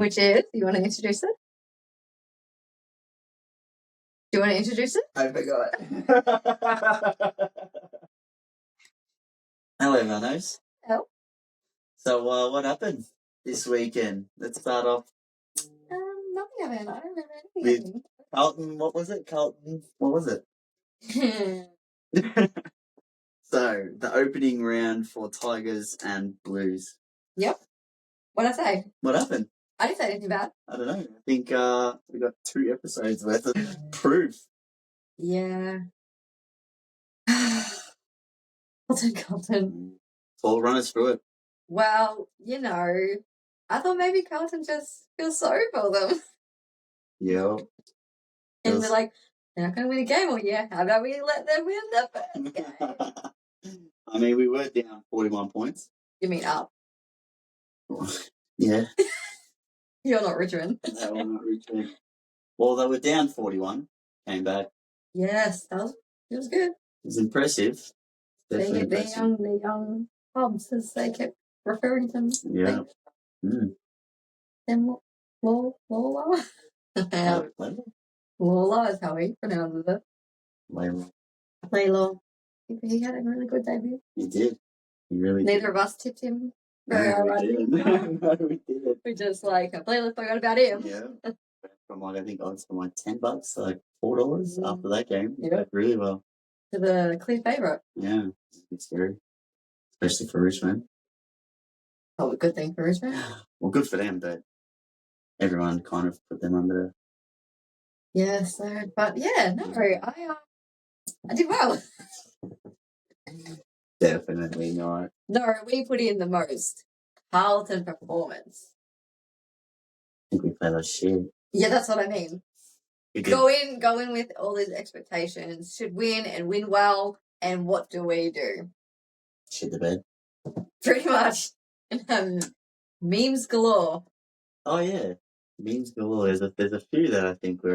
which is, you want to introduce it? Do you want to introduce it? I forgot. Hello, Manos. Hello. So, what happened this weekend? Let's start off Nothing happened. I don't remember with anything. Carlton. What was it? Carlton. What was it? So, the opening round for Tigers and Blues. Yep. What'd I say? What happened? I didn't say anything bad. I don't know. I think we got 2 episodes worth of proof. Yeah. Carlton. Well, run us through it. Well, I thought maybe Carlton just feels sorry for them. Yeah. And we're like, they're not going to win a game all year. How about we let them win the first game? I mean, we were down 41 points. You mean up? Yeah. You're not Richmond. No, we're not Richmond. Well, they were down 41, came back. Yes, it was good. It was impressive. Definitely impressive. The young Hobbs, as they kept referring to them. Yeah. Then Lola? Lola is how he pronounces it. Layla. He had a really good debut. He did. He really did. Neither of us tipped him very No, hard. we didn't. We just completely forgot about him. Yeah. From I think odds from $10, $4 after that game. Yeah. Really well. To the clear favourite. Yeah. It's scary. Especially for Richmond. Oh, a good thing for Richmond. Well, good for them, but everyone kind of put them under. Yeah, but yeah, no, I did well. Definitely not. No, we put in the most Carlton performance. I think we played like shit. Yeah, that's what I mean. Go in with all these expectations. Should win and win well. And what do we do? Shit the bed. Pretty much. Memes galore. Oh yeah, memes galore. There's a few that I think we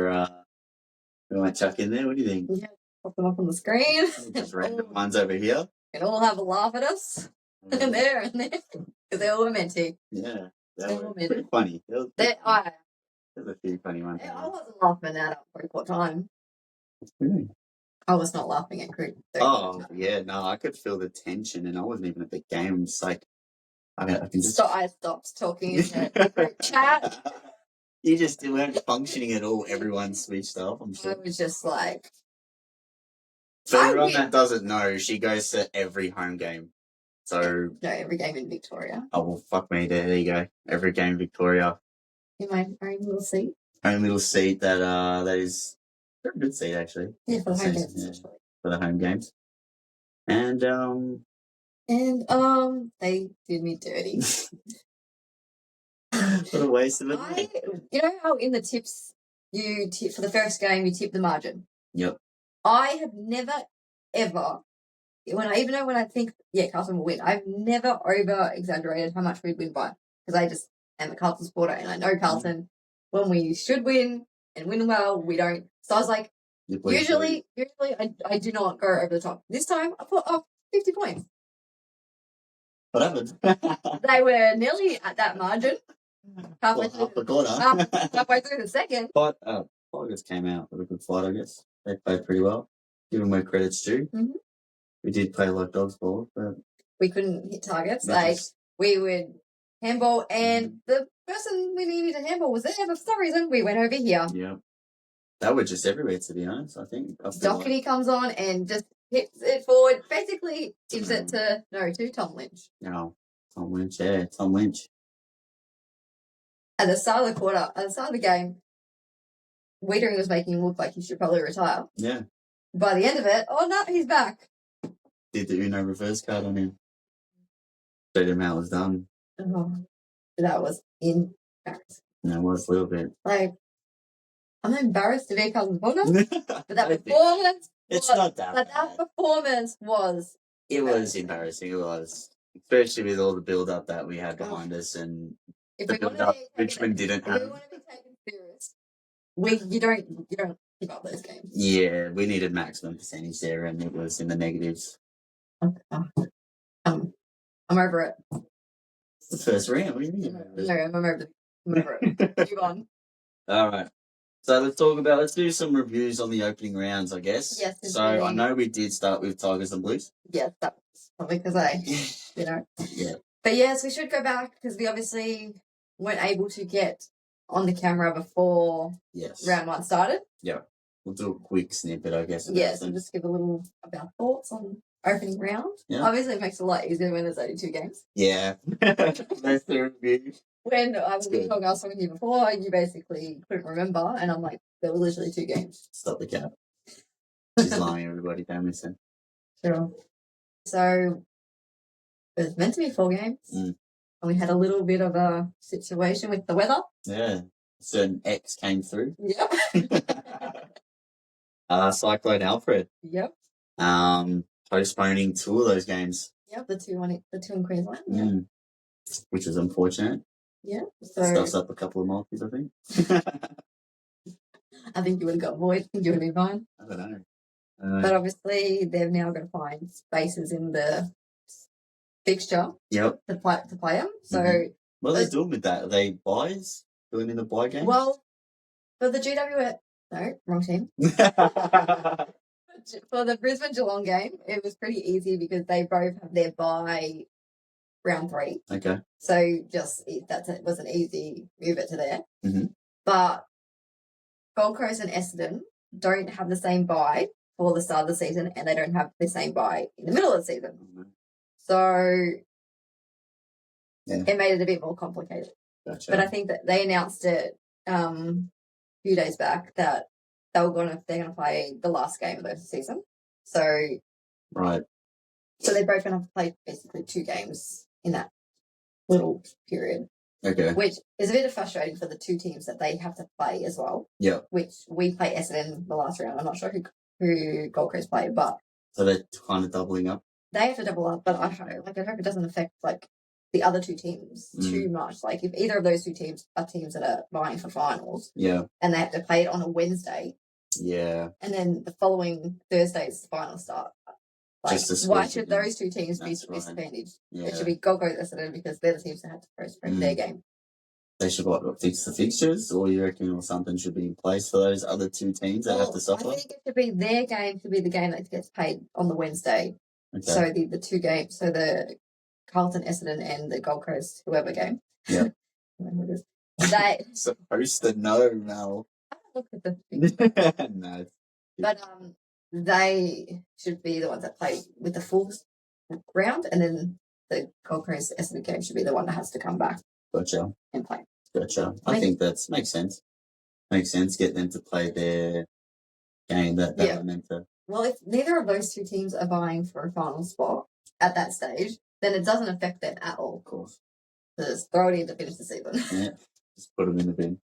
might chuck in there. What do you think? Yeah, pop them up on the screen. Just random ones over here. And all have a laugh at us. And there. Because they all were meant to. Yeah, they were pretty funny. There's a few funny ones. I wasn't laughing at it for a time. Really? I was not laughing at Creek. Oh, yeah, no, I could feel the tension, and I wasn't even at the game. I'm just like, I can just... I stopped talking in the chat. You just weren't functioning at all. Everyone switched off, I'm sure. I was just like... For everyone that doesn't know, she goes to every home game. So... No, every game in Victoria. Oh, well, fuck me. There you go. Every game in Victoria. In my own little seat. Own little seat that is... a good seat, actually. Yeah, for the home games, especially. For the home games. And they did me dirty. What a waste of it. You know how in the tips, you tip for the first game, you tip the margin? Yep. I have never, ever, when I think, Carlton will win, I've never over-exaggerated how much we'd win by. Because I just am a Carlton supporter, and I know Carlton, when we should win and win well, we don't. So I was like, usually I do not go over the top. This time I put up 50 points. What happened? They were nearly at that margin. Halfway through the second. But Tigers came out with a good fight, I guess. They played pretty well. Give them where credit's due. Mm-hmm. We did play like dogs ball, but we couldn't hit targets. We would handball, and the person we needed to handball was there, but for some reason we went over here. Yeah. They were just everywhere, to be honest, I think. Doherty comes on and just hits it forward, basically gives it to Tom Lynch. No, Tom Lynch, yeah, Tom Lynch. At the start of the game, Wiedering was making him look like he should probably retire. Yeah. By the end of it, oh no, he's back. Did the Uno reverse card on him. Showed him how it was done. Oh, that was embarrassing. No, it was a little bit. I'm embarrassed to be Carlton supporter, but that performance... It's not that bad. That performance was... It was embarrassing, it was. Especially with all the build-up that we had behind us and the build-up Richmond didn't have. If we want to be taken serious, you don't give up those games. Yeah, we needed maximum percentage there and it was in the negatives. I'm over it. It's the first round, what do you mean? No, I'm over it. Remember it. Move on. All right. So let's do some reviews on the opening rounds, I guess. Yes. So I know we did start with Tigers and Blues. Yes, that's probably because Yeah. But yes, we should go back because we obviously weren't able to get on the camera before round 1 started. Yeah. We'll do a quick snippet, I guess. Yes, and just give a little of our thoughts on opening round. Yeah. Obviously, it makes it a lot easier when there's only 2 games. Yeah. That's the review. When I was talking to you before, you basically couldn't remember, and I'm like, there were literally 2 games. Stop the cat. She's lying, everybody. Don't listen. Sure. So, it was meant to be 4 games, and we had a little bit of a situation with the weather. Yeah. Certain X came through. Yep. Cyclone Alfred. Yep. Postponing 2 of those games. Yep, the two in Queensland. Yeah. Which is unfortunate. Yeah. So stuffs up a couple of multis, I think. I think you would have got void. I think you would have been fine. I don't know. But obviously, they've now got to find spaces in the fixture. Yep. To play them. So what are they doing with that? Are they buys? Doing in the buy game? Well, for the GWS, no, wrong team. For the Brisbane Geelong game, it was pretty easy because they both have their bye round 3. Okay. So it was an easy move it to there. Mm-hmm. But Gold Coast and Essendon don't have the same bye for the start of the season, and they don't have the same bye in the middle of the season. Mm-hmm. So it made it a bit more complicated. Gotcha. But I think that they announced it a few days back that they're going to play the last game of the season. So right. So they're both going to have to play basically 2 games in that little period. Okay. Which is a bit frustrating for the 2 teams that they have to play as well. Yeah. Which we play Essendon the last round. I'm not sure who Gold Coast play, but so they're kind of doubling up. They have to double up, but I hope it doesn't affect the other 2 teams too much. Like if either of those 2 teams are teams that are vying for finals, and they have to play it on a Wednesday, and then the following Thursday's final start. Why should those 2 teams be disadvantaged? Yeah. It should be Gold Coast Essendon because they're the teams that have to postpone their game. They should fix the fixtures, or you reckon, or something should be in place for those other 2 teams that have to suffer? I think it should be their game to be the game that gets paid on the Wednesday. Okay. So the 2 games, so the Carlton Essendon and the Gold Coast whoever game. Yeah. They supposed to know, Mel. I don't look at the No. But they should be the ones that play with the full round, and then the Gold Coast Essendon game should be the one that has to come back. Gotcha. And play. Gotcha. I think that makes sense. Makes sense. Get them to play their game that they were meant to. Well, if neither of those 2 teams are vying for a final spot at that stage, then it doesn't affect them at all. Of course. Just throw it in to finish the season. Yeah. Just put them in the bin.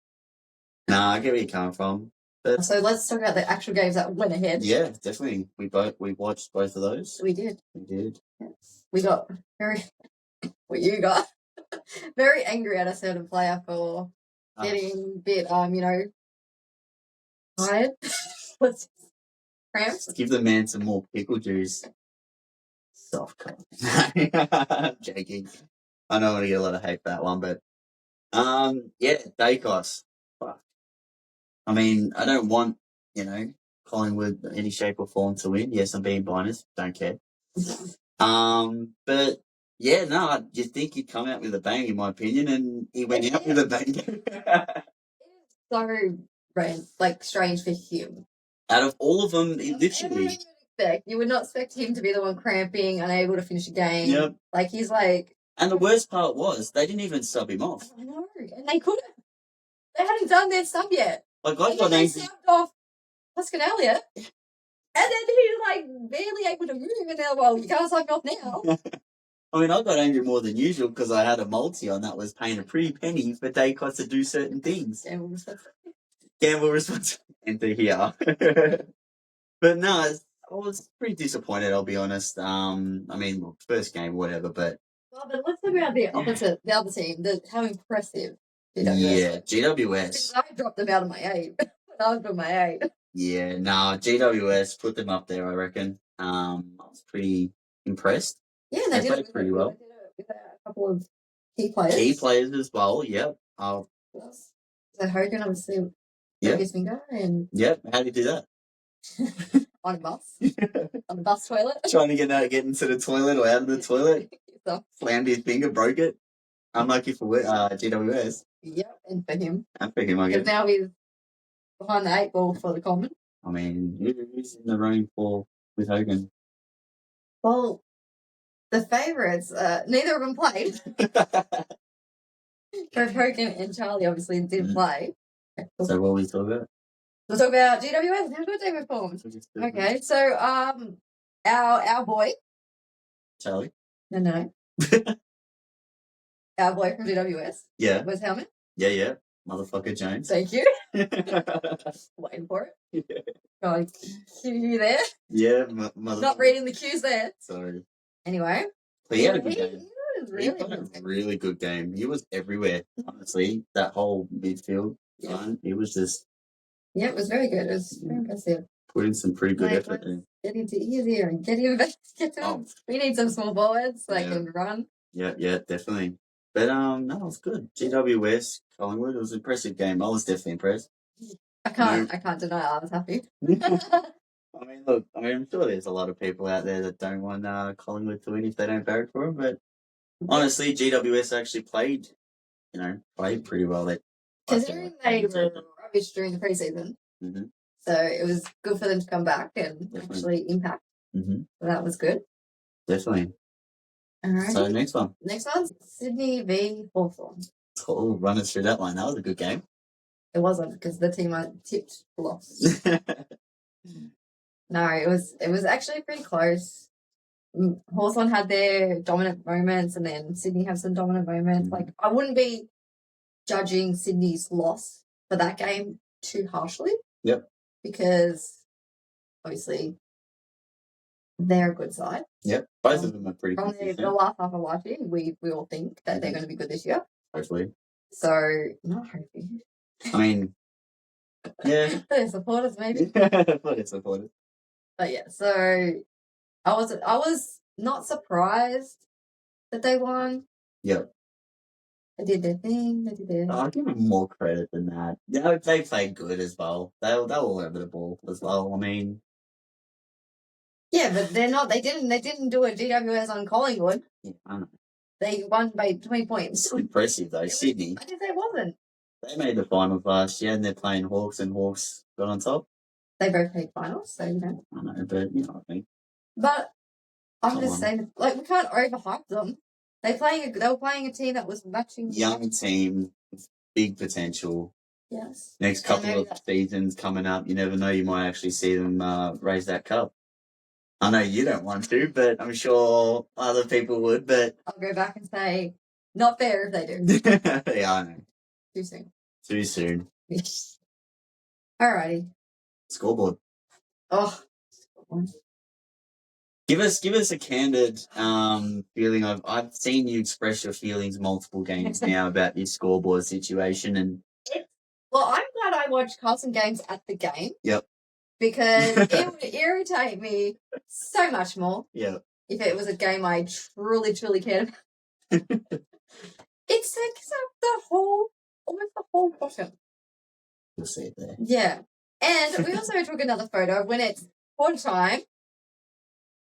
Nah, I get where you're coming from. But so let's talk about the actual games that went ahead. Yeah, definitely. We watched both of those. We did. Yes. We got you got very angry at a certain player for getting a bit tired. Cramps. Give the man some more pickle juice. Soft cut. I'm joking. I know I'm going to get a lot of hate for that one, but Dacos. Fuck. I mean, I don't want, Collingwood in any shape or form to win. Yes, I'm being biased. Don't care. But yeah, no, you think he'd come out with a bang, in my opinion, and he went out with a bang. So strange for him. Out of all of them, literally. You would not expect him to be the one cramping, unable to finish a game. Yep. He's And the worst part was, they didn't even sub him off. I know, and they couldn't. They hadn't done their sub yet. I got they subbed off Huskin Elliott, and then he's barely able to move, and they're you can't sub off now. I mean, I got angry more than usual because I had a multi on that was paying a pretty penny for Dacos to do certain things. Gamble responsibility. Enter here. But no, I was pretty disappointed, I'll be honest. I mean, first game, whatever, but... Well, but let's talk about the opposite, the other team, how impressive GWS. Yeah, GWS. I dropped them out of my 8 when I was doing my 8. Yeah, no, GWS put them up there, I reckon. I was pretty impressed. Yeah, they did played pretty well. With a couple of key players. Key players as well, yep. So Hogan obviously broke his finger and Yep. How do you do that? on a bus. On the bus toilet. Trying to get into the toilet or out of the toilet. Slammed his finger, broke it. Unlucky for GWS. Yep, and for him. And for him, I guess. Because now he's behind the 8 ball for the Common. I mean, who's in the running for with Hogan? Well, the favourites, neither of them played. Both Hogan and Charlie obviously didn't play. So what are we talking about? We'll talk about GWS. How good they performed. Okay, so our boy. Charlie? No. Our boy from GWS. Yeah. Was Helmet. Yeah. Motherfucker Jones. Thank you. Waiting for it. Yeah. Oh, cue you there. Yeah, not reading the cues there. Sorry. Anyway. But he had a good game. He was really good game. He was everywhere, honestly. That whole midfield line, he was just... Yeah, it was very good. It was very impressive. Put in some pretty good effort there. Get into easier and get him. We need some small forwards so they can run. Yeah, definitely. But no, it was good. GWS, Collingwood, it was an impressive game. I was definitely impressed. I can't deny I was happy. I mean, look, I'm sure there's a lot of people out there that don't want Collingwood to win if they don't barrack for them, but honestly, GWS actually played pretty well. Considering they were rubbish during the preseason, so it was good for them to come back and actually impact. So that was good. Definitely. All right. So next one. Next one's Sydney v Hawthorn. Oh, run us through that one. That was a good game. It wasn't because the team I tipped lost. No, it was actually pretty close. Hawthorn had their dominant moments, and then Sydney have some dominant moments. Like, I wouldn't be judging Sydney's loss for that game too harshly. Yep. Because obviously they're a good side. Yep. Both of them are pretty good. From the last half of last year, we all think that they're going to be good this year. Hopefully. So, not hoping. I mean, yeah. They're supporters, maybe. They're supporters. But yeah, so I was not surprised that they won. Yep. They did their thing. They did their... I'll give them more credit than that. Yeah, they played good as well. They were all over the ball as well. I mean... Yeah, but they're not... They didn't do a GWS on Collingwood. Yeah, I know. They won by 20 points. It's still impressive, though. Sydney. I didn't say it wasn't. They made the finals last year, and they're playing Hawks, and Hawks got on top. They both played finals, so you know. I know, but you know what I mean. But I'm just saying, like, we can't overhype them. They were playing a team that was matching. Young team, with big potential. Yes. Next couple of seasons coming up, you never know, you might actually see them raise that cup. I know you don't want to, but I'm sure other people would. But I'll go back and say, not fair if they do. Yeah, I know. Too soon. Too soon. Alrighty. Scoreboard. Oh. Give us a candid feeling. I've seen you express your feelings multiple games now about this scoreboard situation, and well, I'm glad I watched Carlton games at the game. Yep. Because it would irritate me so much more. Yeah. If it was a game I truly cared about. It takes up almost the whole bottom. You'll see it there. Yeah. And we also took another photo of when it's quarter time.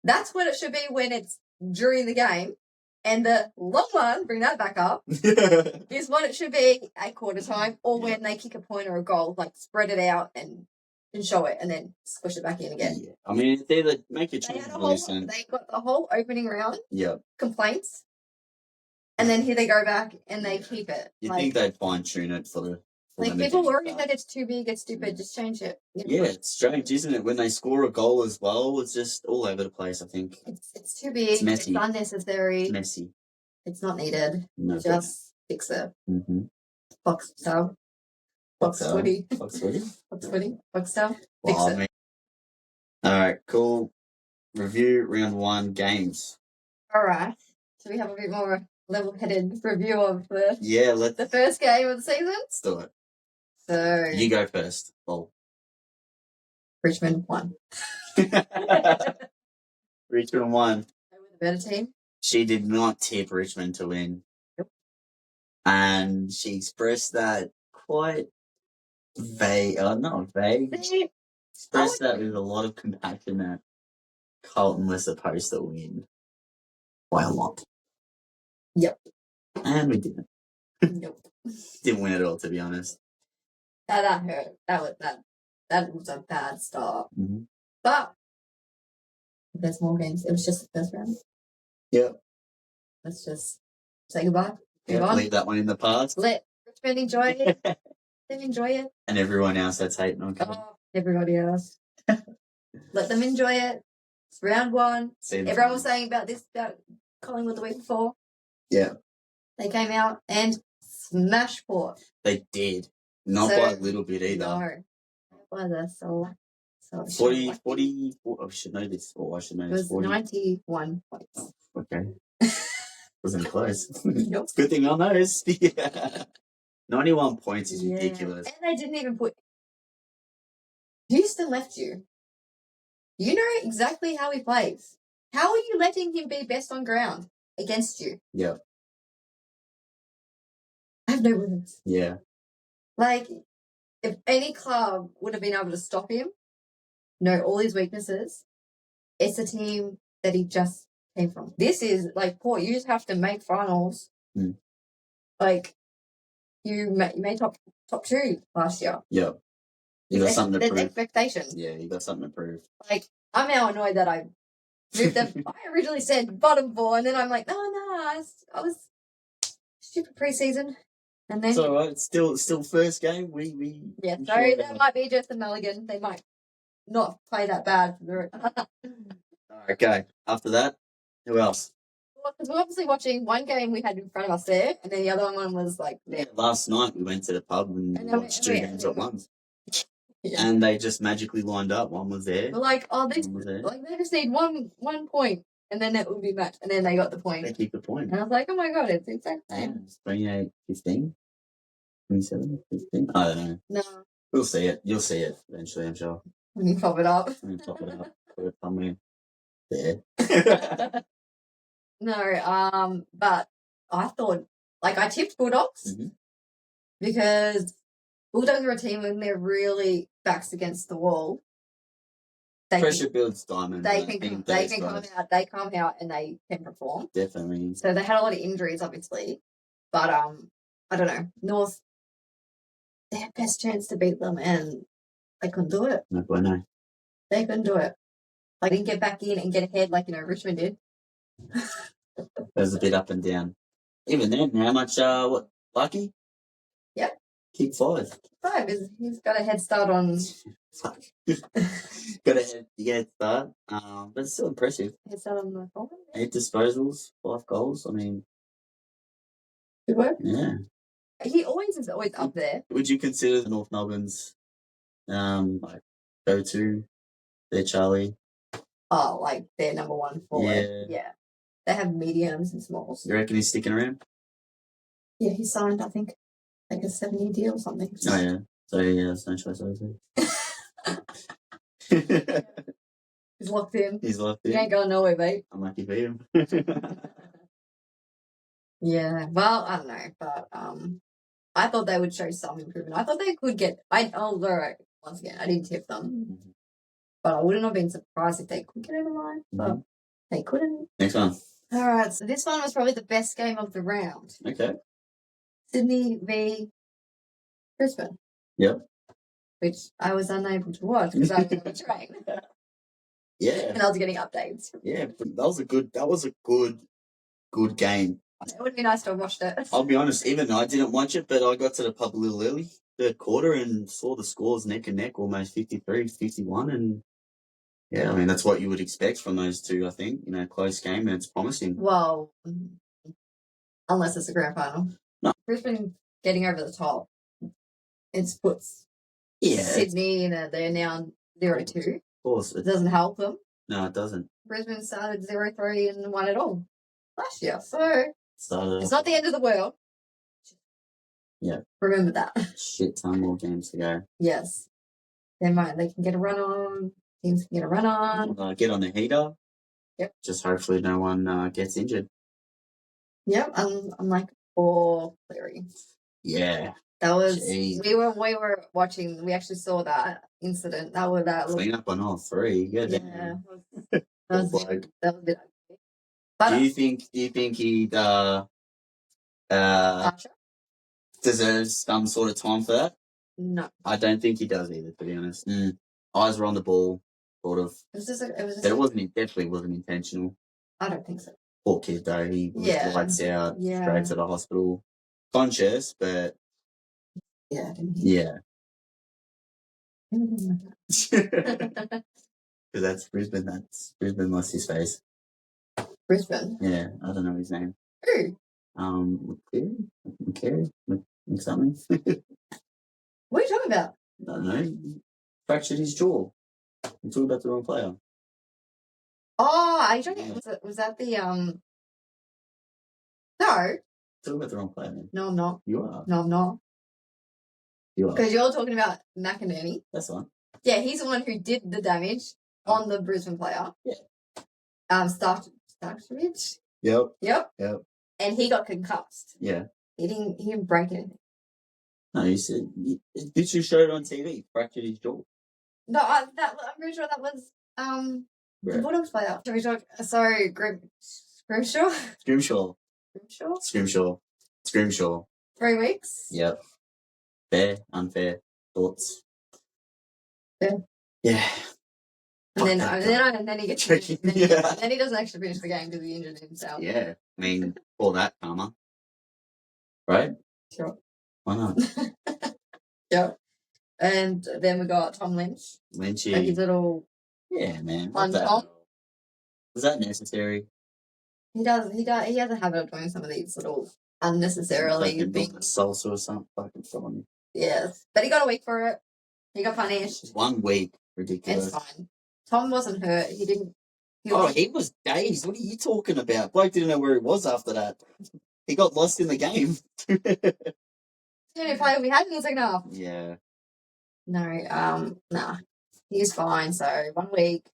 That's what it should be when it's during the game. And the long one, bring that back up, is what it should be at quarter time or when they kick a point or a goal, like spread it out and show it and then squish it back in again. Yeah. I mean, they either make it. They got the whole opening round. Yeah. Complaints. And then here they go back and they keep it. You think they'd fine tune it for the... Like, people worry that it's too big, it's stupid, just change it. Yeah, it's strange, isn't it? When they score a goal as well, it's just all over the place, I think. It's too big, it's messy. It's unnecessary. It's messy. It's not needed. No, just fix it. Mm-hmm. Fox style. Fox Footy. Fox Footy? Fox Footy. Fox style. Well, fix it. Alright, cool. Review round 1 games. Alright. So we have a bit more level-headed review of the first game of the season. Let's do it. So you go first. Well, Richmond won. Richmond won. They were the better team. She did not tip Richmond to win. Nope. And she expressed that quite vague, not vague, expressed that with a lot of compassion that Carlton was supposed to win by a lot. Yep. And we didn't. Nope. Didn't win at all, to be honest. That hurt. That was a bad start. Mm-hmm. But there's more games. It was just the first round. Yep. Let's just say goodbye. Yep, leave that one in the past. Let Richmond enjoy it. Let them enjoy it. And everyone else that's hating on Carlton. Everybody else. Let them enjoy it. It's round one. Everyone was saying about Collingwood the week before. Yeah. They came out and smashed Port. They did. Not by a little bit either. No. By the so 40, I should know this. Or I should know this. It was 91 points. Okay. Wasn't close. Nope. Good thing on those. Yeah. 91 points is ridiculous. And they didn't even put... Houston left you. You know exactly how he plays. How are you letting him be best on ground against you? Yeah. I have no words. Yeah. Like, if any club would have been able to stop him, know all his weaknesses, it's a team that he just came from. This is, like, Port, you just have to make finals. Mm. Like, you made top two last year. Yeah. You got something to prove. There's expectation. Yeah, you got something to prove. Like, I'm now annoyed that I moved them. I originally said bottom four, and then I'm like, no, I was stupid preseason. And then... So, it's still first game. Yeah, sorry, that might be just a mulligan. They might not play that bad. Okay, after that, who else? Because we're obviously watching one game we had in front of us there, and then the other one was like there. Yeah, last night we went to the pub and watched two games at once. Yeah. And they just magically lined up. One was there. We're like, they just need one point, and then it would be matched. And then they got the point. They keep the point. And I was like, oh my god, it's exactly same. 28-15, 27-15. I don't know. No. We'll see it. You'll see it eventually, I'm sure. When you pop it up. Put it somewhere there. No, but I thought, like, I tipped Bulldogs because Bulldogs are a team when they're really backs against the wall. Pressure builds diamonds. They come out and they can perform. Definitely. So they had a lot of injuries, obviously, but I don't know. North, they had best chance to beat them, and they couldn't do it. No bueno. They couldn't do it. Like, they didn't get back in and get ahead like Richmond did. It was a bit up and down. Even then, how much? Lucky? Yep. Kick 5. 5 he's got a head start on. Got a head start. But it's still impressive. Head start on the phone. 8 disposals, 5 goals. I mean, good work. Yeah. He always is up there. Would you consider the North Melbourne's like go-to? Their Charlie. Oh, like their number one forward. Yeah. They have mediums and smalls. You reckon he's sticking around? Yeah, he signed, I think, like a 7-year deal or something. Oh, yeah. So, yeah, there's no choice, obviously. He's locked in. He ain't going nowhere, mate. I'm lucky for him. Yeah, well, I don't know, but I thought they would show some improvement. I thought they could get... once again, I didn't tip them. But I wouldn't have been surprised if they could get over the line. But they couldn't. Next one. All right, so this one was probably the best game of the round. Okay. Sydney v Brisbane. Yep. Which I was unable to watch because I was on the train. Yeah. And I was getting updates. Yeah, but that was a good game. It would be nice to have watched it. I'll be honest, even I didn't watch it, but I got to the pub a little early, third quarter, and saw the scores neck and neck, almost 53-51, and yeah, I mean, that's what you would expect from those two, I think. Close game, and it's promising. Well, unless it's a grand final. No. Brisbane getting over the top. It puts Sydney they're now 0-2. Of course. It doesn't help them. No, it doesn't. Brisbane started 0-3 and won it all last year. So it's not the end of the world. Yeah. Remember that. Shit ton more games to go. Yes. They can get a run on. Teams can get a run on. Get on the heater. Yep. Just hopefully no one gets injured. Yep. I'm like or Cleary. Yeah. That was Jeez. we were watching. We actually saw that incident. That was that. Clean up on all three. Good. Yeah. That was a bit ugly. But Do you think he'd deserves some sort of time for that? No. I don't think he does either, to be honest. Eyes were on the ball, sort of. It definitely wasn't intentional. I don't think so. Poor kid though, he was lights out, straight to the hospital. Conscious, but yeah. Because that's Brisbane. That's Brisbane lost his face. Brisbane? Yeah, I don't know his name. Who? McCary? Something. What are you talking about? I don't know. Fractured his jaw. I'm talking about the wrong player. Oh, are you talking? Was that the No. Talking about the wrong player, man. No, I'm not. You are. No, I'm not. You are. Because you're talking about McInerney. That's the one. Yeah, he's the one who did the damage on the Brisbane player. Yeah. Starkovich. Yep. And he got concussed. Yeah. He didn't break anything. No, you said did you show it on TV? Fractured his jaw. No, I'm pretty sure that was the Bulldogs player. Sorry, Scrimshaw. Scrimshaw. 3 weeks. Yep. Fair, unfair thoughts. Fair. Yeah. And then he gets tricky. Then he doesn't actually finish the game because he injured himself. Yeah. I mean, all that karma. Right? Sure. Why not? Yep. And then we got Tom Lynch. Lynchy. Like his little man. punch on. Was that necessary? He has a habit of doing some of these little unnecessarily things. Salsa or something. Fucking funny. Yes. But he got a week for it. He got punished. 1 week. Ridiculous. It's fine. Tom wasn't hurt. He was dazed. What are you talking about? Bloke didn't know where he was after that. He got lost in the game. The only player we had in the second half. Yeah. No, nah. He's fine. So 1 week,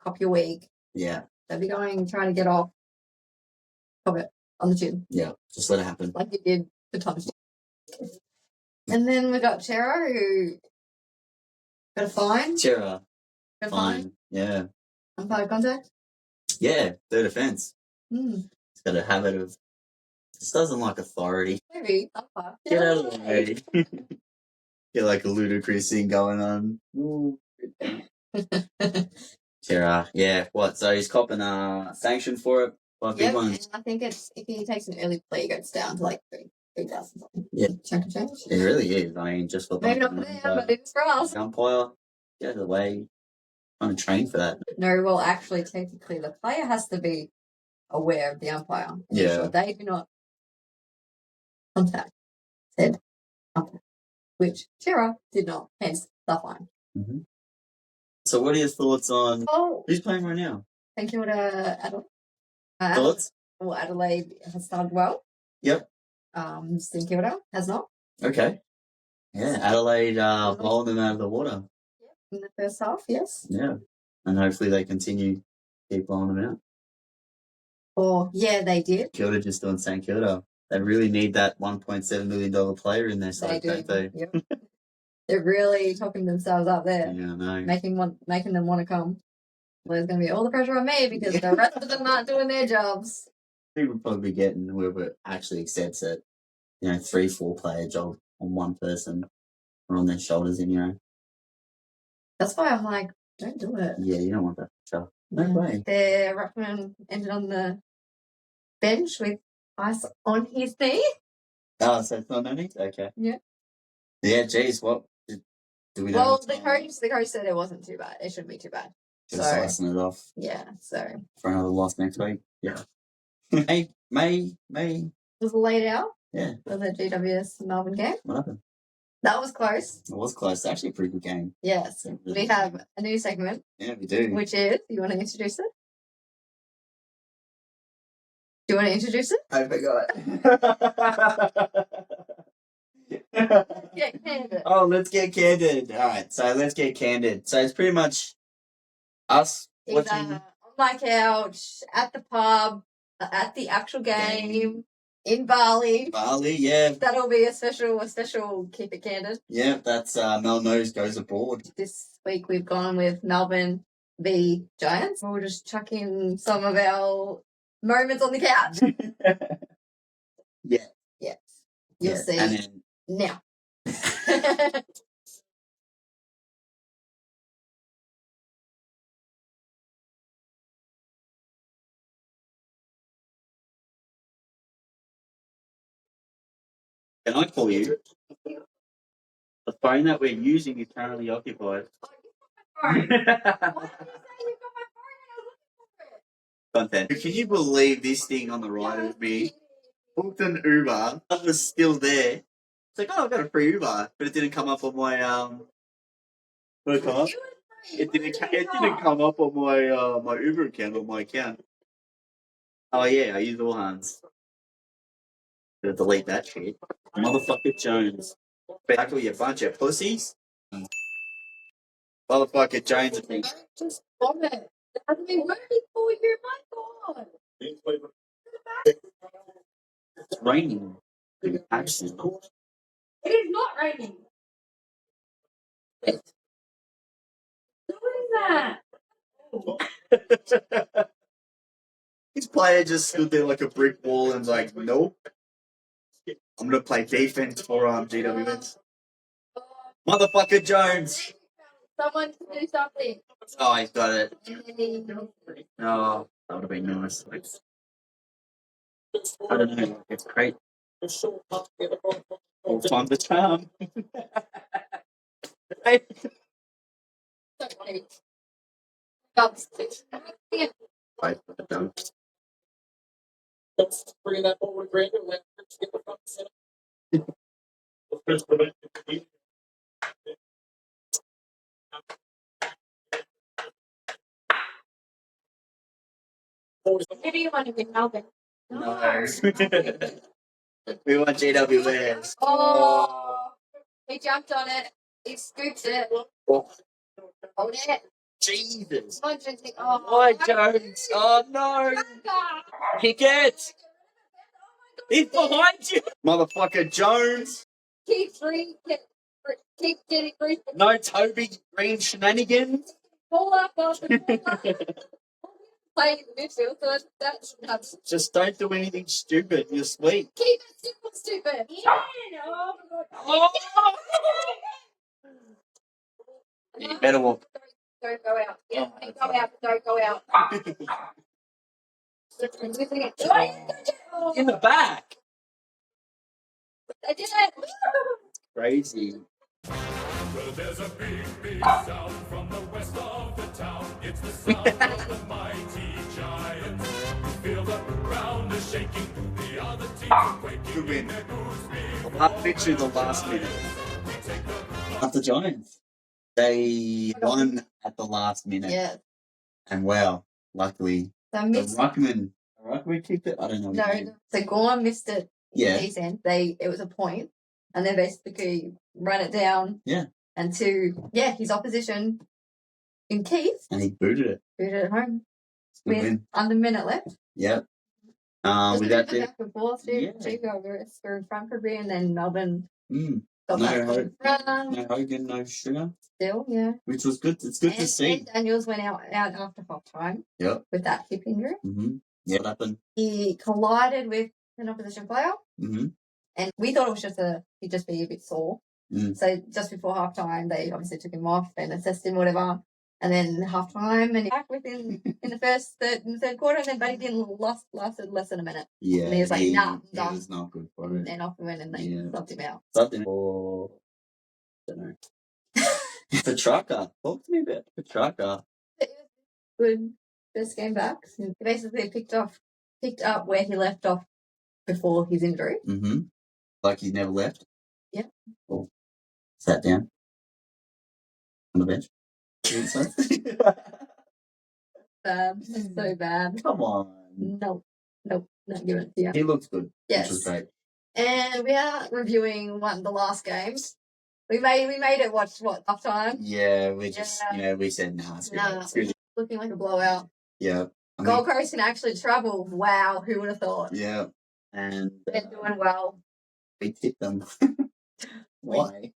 cop your week. Yeah. Don't be trying to get off of it on the chin. Yeah, just let it happen. Like you did for Tom's. And then we got Chera, who got a fine. Chera. Fine. Yeah. Umpire contact? Yeah, third offence. He's got a habit of... Just doesn't like authority. Maybe. Umpire. Get out of the way. Get like a ludicrous thing going on. Chera. Yeah, what? So he's copping a sanction for it? Big ones. I think if he takes an early plea, it goes down to like 3,000 something. Yeah. Chunk of change. It really is. I mean, just for... Maybe not for them, but it's for us. Umpire. Get out of the way. I'm trained for that. No, well, actually, technically, the player has to be aware of the umpire. Yeah. Sure they do not contact said umpire, which Chera did not, hence the fine. Mm-hmm. So what are your thoughts on who's playing right now? Thank you to Adelaide. Thoughts? Well, Adelaide has started well. Yep. St Kilda has not. Okay. Yeah, Adelaide blowing them out of the water. In the first half, yes. Yeah. And hopefully they continue keep blowing them out. Oh, yeah, they did. Kilda just doing St Kilda. They really need that $1.7 million player in their side, don't they? Yep. They're really talking themselves up there. Yeah, I know. Making them want to come. Well, there's going to be all the pressure on me because the rest of them aren't doing their jobs. People probably be getting whoever actually accepts it, 3-4 player job on one person or on their shoulders, That's why I'm like, don't do it. Yeah, you don't want that pressure. No way. Their ruckman ended on the bench with ice on his knee. Oh, so it's not on it? Okay. Yeah. Yeah, geez, what? Do we know? Well, the coach said it wasn't too bad. It shouldn't be too bad. Just icing it off. Yeah, so. For another loss next week? Yeah. May. Was laid out? Yeah. For the GWS Melbourne game. What happened? That was close. It was close. Actually a pretty good game. Yes. We have a new segment. Yeah, we do. Which is, you want to introduce it? Do you want to introduce it? I forgot. Get candid. Oh, let's get candid. All right, so let's get candid. So it's pretty much us watching on my couch, at the pub, at the actual game. in Bali. Bali, yeah. That'll be a special Keep It Candid. Yeah, that's Mel Nose Goes Abroad. This week we've gone with Melbourne v Giants. We'll just chuck in some of our moments on the couch. Yeah. Yes. You'll see. And then... Now. Can I call you? The phone that we're using is currently occupied. Why did you say you got my phone and I was looking for it? Content. Can you believe this thing on the right of me? Booked an Uber. That was still there. It's like, oh, I've got a free Uber, but it didn't come up on my What did it come up? It didn't come up on my my Uber account or my account. Oh yeah, I use Orhan's. Gotta delete that shit. Motherfucker Jones. Exactly, you bunch of pussies. Motherfucker Jones. Just bomb it. It hasn't been working for you, my God. It's raining. Actually. It is not raining. What is that? This player just stood there like a brick wall and was like, nope. I'm gonna play defense for GWS. Motherfucker Jones. Someone to do something. Oh, he's got it. Oh, that would have been nice. I don't know. It's great. All time to charm. I don't. Let's bring that forward, Brandon. Let's get the front center. Maybe you want to be Melbourne. No. We want GWS. Oh, he jumped on it. He scooped it. Oh. Hold it. Jesus. Come on, Jonesy. Oh, Why, Jones? Oh, no. Kick it. He's behind you. Motherfucker Jones. Keep getting free. No Toby Green shenanigans. Pull up, pull up. Playing the midfield, so that's Just don't do anything stupid. You're sweet. keep it simple, stupid. Yeah, Oh. You better walk. Don't go out. Yeah, go out. Don't go out. In the back. I did it. Crazy. Well, there's a big sound from the west of the town. It's the sound of the mighty Giants. Feel the ground is shaking. The other teams are quaking. Good win. Their boots before Literally the last minute. Not the Giants. They won at the last minute. Yeah. And wow, luckily, So the missed. Ruckman kicked it. I don't know. No, so Gorn missed it. Yeah. Decent. It was a point, and they basically ran it down. Yeah. And his opposition in Keith And he booted it. booted it home Good with win. under a minute left. Yep. Just We a got bit there. back and forth, Yeah. we're in front for a bit, and then Melbourne got No back in front. No Hogan, no Sugar. Still, yeah. Which was good. It's good to see. And Daniels went out after half time. Yep. With that hip injury. Mm-hmm. Yeah, what happened? He collided with an opposition player. Mm-hmm. And we thought it was he'd just be a bit sore. Mm. So just before half time, they obviously took him off and assessed him, whatever. And then half time, and he back within in the third quarter, and then but he didn't lasted less than a minute. Yeah. And he was like, nah, he was not good for it. And off we went, and they subbed him out. Something for, don't know. Petrarca. Talk to me about Petrarca. Good first game back. So he basically picked up where he left off before his injury. Mm-hmm. Like he never left. Yeah. Cool. Sat down on the bench. Bad. So bad. Come on. Nope. Not giving it to you. He looks good. Yes. Which was great. And we are reviewing the last games. We made it watch half time. Yeah, we said nah. It's looking like a blowout. Yeah. Gold Coast can actually travel. Wow, who would have thought? Yeah. and They're doing well. we tipped them. Why?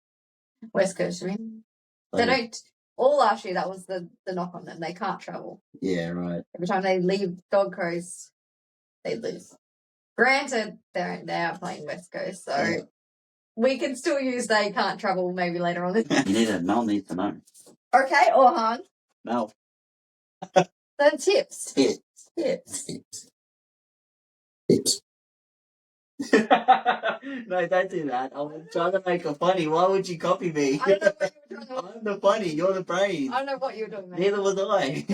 West Coast, I mean. They don't. All last year, that was the knock on them. They can't travel. Yeah, right. Every time they leave Gold Coast, they lose. Granted, they are playing West Coast, so we can still use they can't travel maybe later on. Mel needs to know. Okay, Orhan. Mel. Then tips. Tips. No, don't do that. I was trying to make it funny. Why would you copy me? I don't know what you were doing. I'm the funny. You're the brain. I don't know what you were doing, mate. Neither was I.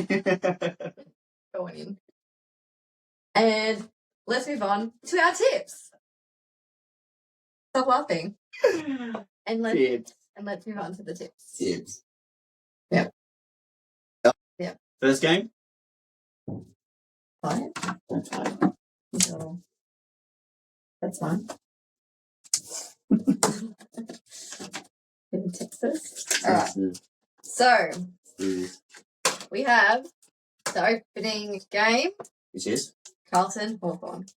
Going in. And let's move on to our tips. Stop laughing. And let's move on to the tips. Tips. Yep. First game? Fine. That's fine. So, that's fine. In Texas. All right. So we have the opening game. Which is? Carlton Hawthorn.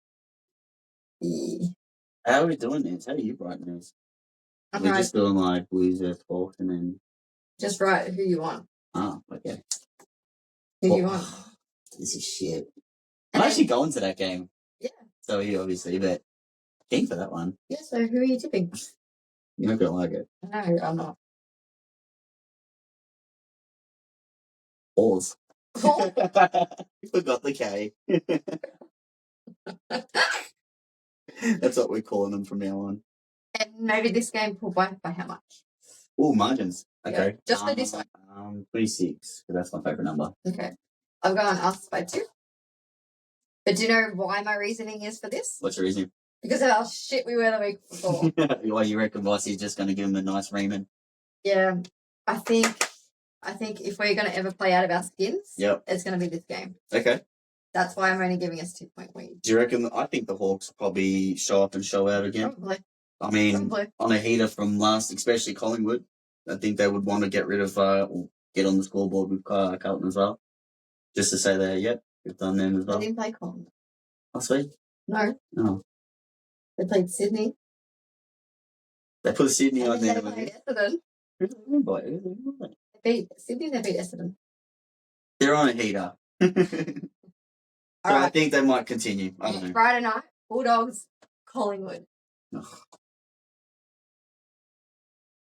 How are we doing this? How are you writing this? We're just doing like Blues vs. Hawks and then. Just write who you want. Oh, okay. Who you want? This is shit. I'm actually going to that game. Yeah. So you obviously, but game for that one. Yeah, so who are you tipping? You're not going to like it. No, I'm not. Balls. Ball? You forgot the K. That's what we're calling them from now on. And maybe this game pull by how much? Oh, margins. Okay. Yeah, just for this one. 26, because that's my favourite number. Okay. I've gone us by 2. But do you know why my reasoning is for this? What's your reason? Because of how shit we were the week before. Why you reckon Bossie's just going to give him a nice reaming? Yeah. I think if we're going to ever play out of our skins, it's going to be this game. Okay. That's why I'm only giving us 2-point lead. Do you reckon? I think the Hawks will probably show up and show out again. Probably. I mean, on a heater from last, especially Collingwood, I think they would want to get rid of, or get on the scoreboard with Carlton as well. Just to say that, we've done them as well. They didn't play Collingwood. Last week? No. Oh. They played Sydney. They put Sydney on there. They played Essendon. Who did they win by? Who did they win by? They beat Sydney, they beat Essendon. They're on a heater. So I think they might continue. I don't know. Friday night, Bulldogs, Collingwood. Ugh.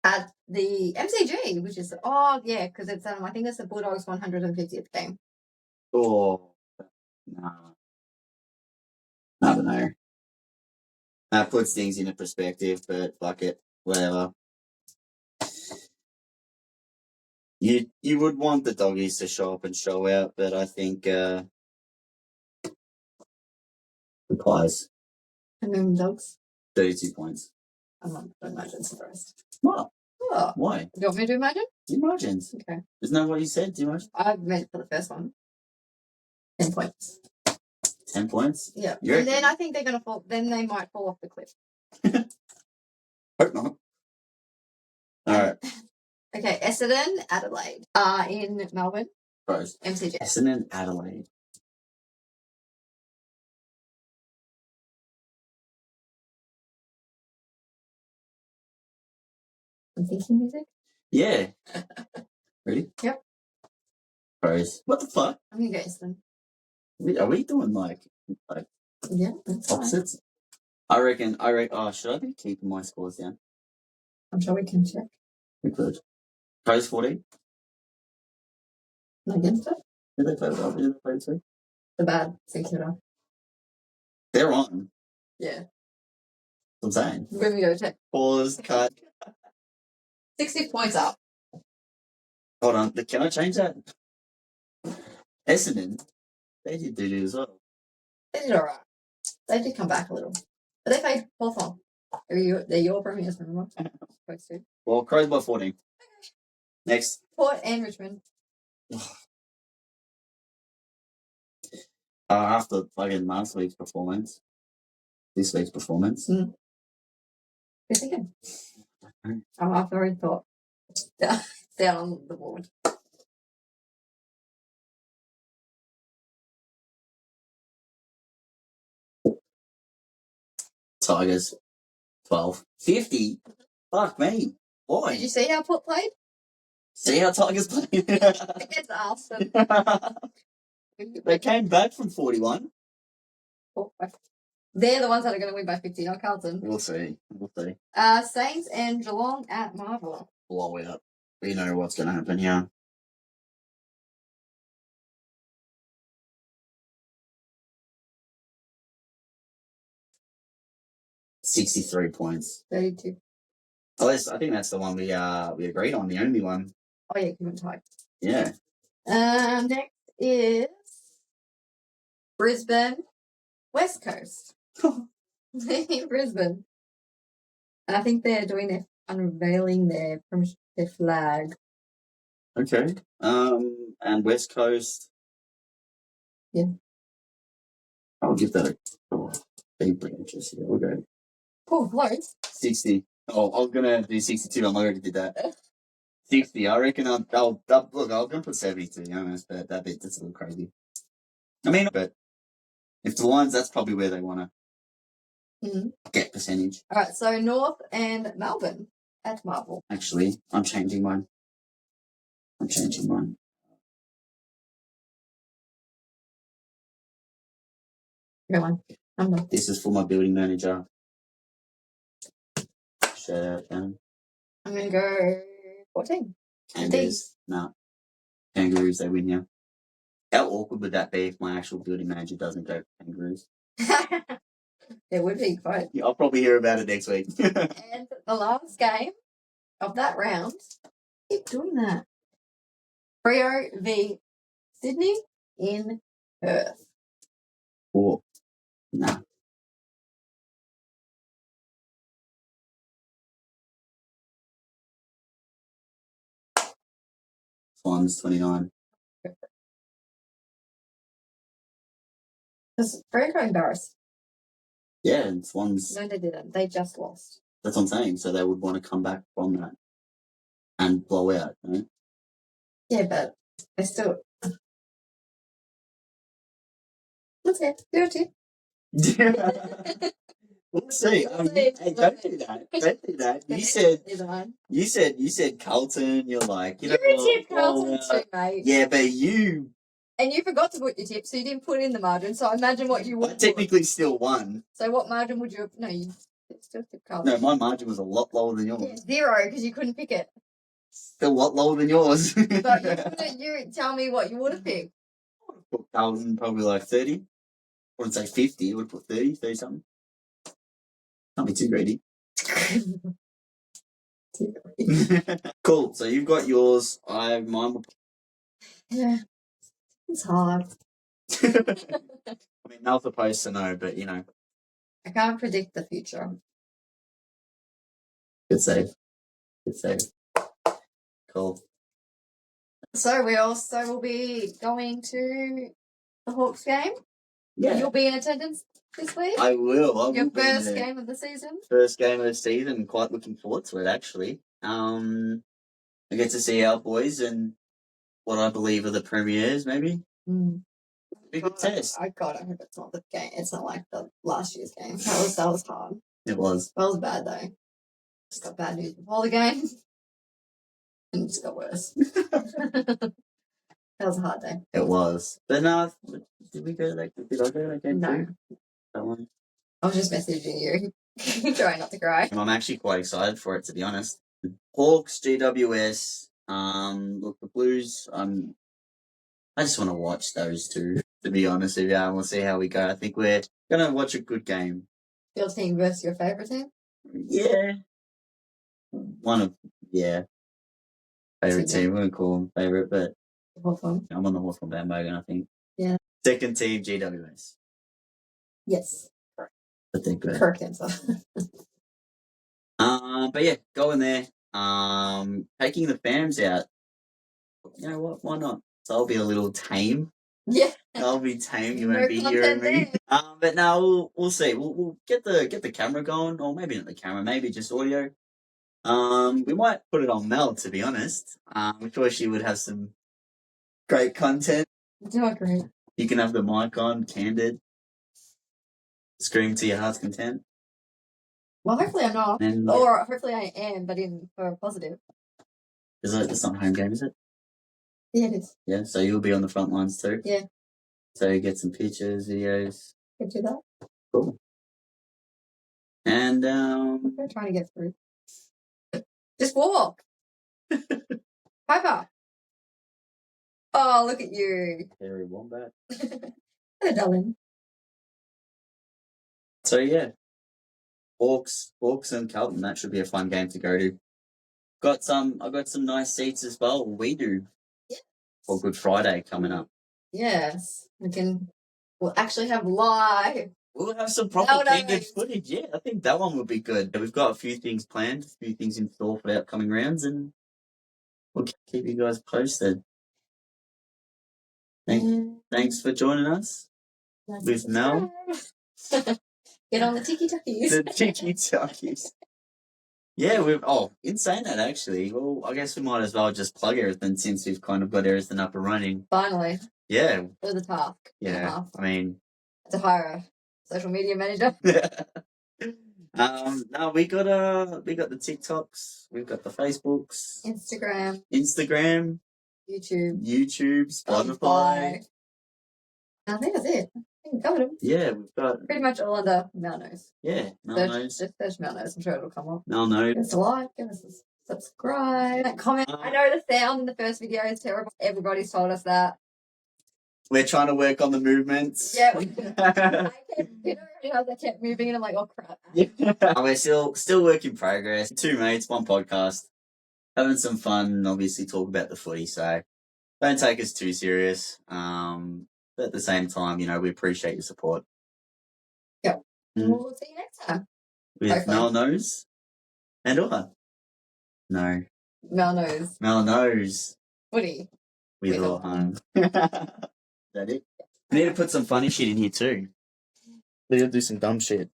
At the MCG, which is, because it's, I think it's the Bulldogs' 150th game. Oh, nah. I don't know. That puts things into perspective, but fuck it. Whatever. You would want the doggies to show up and show out, but I think the Pies. And then Dogs. 32 points. I'm not imagine surprised. What? Oh. Why? Do you want me to imagine? Do margins. Okay. Isn't that what you said? Do margins? I meant for the first one. 10 points. 10 points? Yeah. And then I think they're going to fall. Then they might fall off the cliff. Hope not. All right. Okay. Essendon, Adelaide. In Melbourne. Pros. MCG. Essendon, Adelaide. I'm thinking music. Yeah. Ready? Yep. Pros. What the fuck? I'm going to go Essendon. Are we doing like yeah, that's opposites? Fine. I reckon. Oh, should I be keeping my scores down? I'm sure we can check. We could. Pros 40. Against it? Did they play well? Did they play this week? The bad Sinclair. They're on. Yeah. That's what I'm saying. We're going to go check. Pause. Cut. 60 points up. Hold on. Can I change that? Essendon. They did do as well. They did alright. They did come back a little. But they played Hawthorn. They're your premiers, remember? Supposed to. Well, Crows by 14. Next. Port and Richmond. After fucking last week's performance, this week's performance. Who's thinking? I've already thought. Down on the board. Tigers, 12. 50? Fuck me. Why? Did you see how Port played? See how Tigers played? Against Arsenal. They came back from 41. They're the ones that are going to win by 50, not Carlton. We'll see. We'll see. Saints and Geelong at Marvel. Blow out. We know what's going to happen here. $63 points. 32. Oh, I think that's the one we agreed on, the only one. Oh, yeah, give it time. Yeah. Next is Brisbane, West Coast. Brisbane. And I think they're doing their unveiling their flag. Okay. And West Coast. Yeah. I'll give that a deep interest here. We'll go. Oh, close. 60. Oh, I was gonna do 62. I already did that. 60. I reckon look. I was gonna put 70 to be honest, but that's a little crazy. I mean, but if the Lions, that's probably where they want to get percentage. All right. So North and Melbourne at Marvel. Actually, I'm changing mine. Go on. I'm done. This is for my building manager. Shout out, Dan. I'm going to go 14. Kangaroos. No. Kangaroos, they win here. How awkward would that be if my actual building manager doesn't go for Kangaroos? It would be quite. Yeah, I'll probably hear about it next week. And the last game of that round, keep doing that. Freo v Sydney in Perth. Or, nah. Swans 29. Because Freo got embarrassed. Yeah, and Swans. No, they didn't. They just lost. That's what I'm saying. So they would want to come back from that and blow out, you know? Yeah, but they still. Okay, do it too. We'll see. Hey, don't do that. Don't do that. You said Carlton. You're like, you know tipped Carlton too, mate. Yeah, but you. And you forgot to put your tip, so you didn't put in the margin. So imagine what you would. I technically still won. So what margin would you have? No, you still tipped Carlton. No, my margin was a lot lower than yours. Yeah, 0 because you couldn't pick it. Still a lot lower than yours. But you tell me what you would have picked. I would have put Carlton probably like 30. I wouldn't say 50. I would have put 30 something. Can't be too greedy. Cool. So you've got yours. Mine. Yeah, it's hard. I mean, they're supposed to know, but you know. I can't predict the future. Good save. Cool. So we also will be going to the Hawks game. Yeah. You'll be in attendance this week. I will. Your first game of the season. First game of the season. Quite looking forward to it, actually. I get to see our boys and what I believe are the premiers, maybe. Big test. I hope it's not the game. It's not like the last year's game. That was hard. It was. That was bad though. Just got bad news before the game. And it just got worse. That was a hard day. It was. But no, did I go to that game No. too? That one? I was just messaging you. Trying not to cry. I'm actually quite excited for it, to be honest. Hawks, GWS, look, the Blues, I just want to watch those two, to be honest with you, and we'll see how we go. I think we're going to watch a good game. Your team versus your favourite team? Yeah. Favourite team. We wouldn't call them favourite, but Hawthorn. I'm on the Hawthorn bandwagon, I think. Yeah. Second team, GWS. Yes. But they're good. Correct answer. But yeah, go in there. Taking the fans out. You know what? Why not? So I'll be a little tame. Yeah. I'll be tame. You won't be hearing me. But no, we'll see. We'll get the camera going, or maybe not the camera, maybe just audio. We might put it on Mel, to be honest. I'm sure she would have some great content. Do great. You can have the mic on, candid. Scream to your heart's content. Well, hopefully I'm not. And Or hopefully I am, but for a positive. it's not a home game, is it? Yeah, it is. Yeah, so you'll be on the front lines too? Yeah. So you get some pictures, videos. Could do that. Cool. And We're trying to get through. Just walk. Piper. Oh, look at you. Hairy wombat. Hello, darling. So yeah. Hawks and Carlton, that should be a fun game to go to. I got some nice seats as well. We do. Yeah. For Good Friday coming up. Yes. We'll actually have live. We'll have some proper candid footage. Yeah, I think that one will be good. We've got a few things planned, a few things in store for the upcoming rounds, and we'll keep you guys posted. Thanks for joining us with Mel. Get on the tiki-takis. The tiki-takis. Yeah, in saying that actually, well, I guess we might as well just plug everything since we've kind of got everything up and running. Finally. Yeah. It was a task. Yeah, I mean... To hire a social media manager. No, we got the TikToks, we've got the Facebooks, Instagram, YouTube, Spotify. I think that's it. I think we covered them. Yeah, we've got pretty much all under Mel Knows. Yeah, Mel Knows. Just search Mel Knows. I'm sure it'll come up. Mel Knows. Give us a like, give us a subscribe, comment. I know the sound in the first video is terrible. Everybody's told us that. We're trying to work on the movements. Yeah, I kept moving and I'm like, oh crap. Yeah. We're still work in progress. 2 mates, 1 podcast. Having some fun, obviously talk about the footy, so don't take us too serious. But at the same time, we appreciate your support. Yeah. We'll see you next time. With Mel Knows and Orhan. No. Mel Knows. Mel Knows. Footy. With Orhan. Is that it? We need to put some funny shit in here too. We gotta do some dumb shit.